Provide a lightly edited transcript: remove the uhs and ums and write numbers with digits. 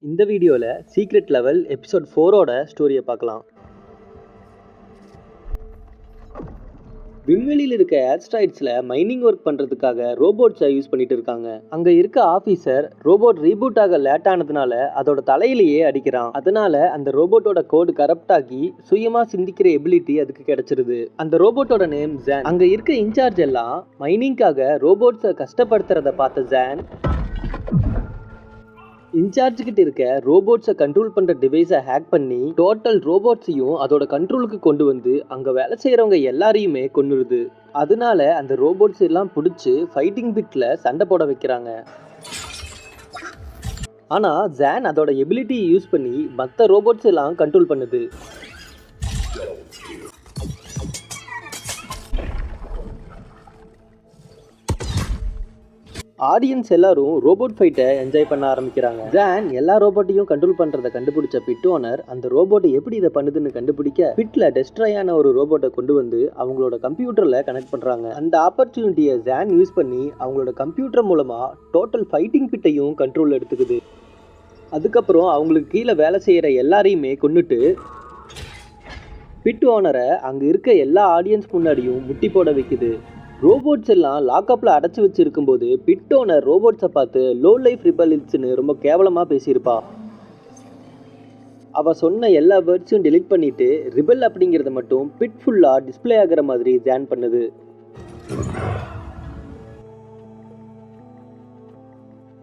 இந்த வீடியோல secret level episode 4ஓட ஸ்டோரியை பார்க்கலாம். விண்வெளியில் இருக்க ஆஸ்ட்ராய்ட்ஸ்ல மைனிங் ஒர்க் பண்றதுக்காக ரோபோட்ஸை யூஸ் பண்ணிட்டு இருக்காங்க. அங்க இருக்க ஆபீசர் ரோபோட் ரீபூட் ஆக லேட் ஆனதுனால அதோட தலையிலேயே அடிக்கிறான். அதனால அந்த ரோபோட்டோட கோடு கரப்ட் ஆகி சுயமா சிந்திக்கிற எபிலிட்டி அதுக்கு கிடைச்சிருது. அந்த ரோபோட்டோட நேம் ஜான். அங்க இருக்க இன்சார்ஜ் எல்லாம் மைனிங்காக ரோபோட்ஸை கஷ்டப்படுத்துறத பார்த்த ஜான் இன்சார்ஜ் கிட்ட இருக்க ரோபோட்ஸை கண்ட்ரோல் பண்ற டிவைஸை ஹேக் பண்ணி டோட்டல் ரோபோட்ஸையும் அதோட கண்ட்ரோலுக்கு கொண்டு வந்து அங்க வேலை செய்யறவங்க எல்லாரையுமே கொன்னுருது. அதனால அந்த ரோபோட்ஸ் எல்லாம் பிடிச்சி ஃபைட்டிங் பிட்ல சண்டை போட வைக்கிறாங்க. ஆனா ஜான் அதோட எபிலிட்டியை யூஸ் பண்ணி மற்ற ரோபோட்ஸ் எல்லாம் கண்ட்ரோல் பண்ணுது. ஆடியன்ஸ் எல்லாரும் ரோபோட் ஃபைட்டை என்ஜாய் பண்ண ஆரம்பிக்கிறாங்க. ஜான் எல்லா ரோபோட்டையும் கண்ட்ரோல் பண்றதை கண்டுபிடிச்ச பிட் ஓனர் அந்த ரோபோட்டை எப்படி இதை பண்ணுதுன்னு கண்டுபிடிக்க பிட்ல டெஸ்ட்ராய் ஆன ஒரு ரோபோட்டை கொண்டு வந்து அவங்களோட கம்ப்யூட்டர்ல கனெக்ட் பண்றாங்க. அந்த ஆப்பர்ச்சுனிட்டியை ஜான் யூஸ் பண்ணி அவங்களோட கம்ப்யூட்டர் மூலமா டோட்டல் ஃபைட்டிங் பிட்டையும் கண்ட்ரோல் எடுத்துக்குது. அதுக்கப்புறம் அவங்களுக்கு கீழே வேலை செய்யற எல்லாரையுமே கொன்னுட்டு பிட் ஓனரை அங்க இருக்க எல்லா ஆடியன்ஸ் முன்னாடியும் முட்டி போட வைக்குது. ரோபோட்ஸ் எல்லாம் லாக்அப்ல அடைச்சி வச்சிருக்கும் போது பிட் ஓனர் ரோபோட்ஸை பார்த்து லோ லைஃப் ரிபல்ஸ்னு ரொம்ப கேவலமா பேசியிருப்பா. அவ சொன்ன எல்லா வேர்ட்ஸையும் டெலீட் பண்ணிட்டு ரிபல் அப்படிங்கிறத மட்டும் பிட் ஃபுல்லா டிஸ்பிளே ஆகிற மாதிரி ஜான் பண்ணுது.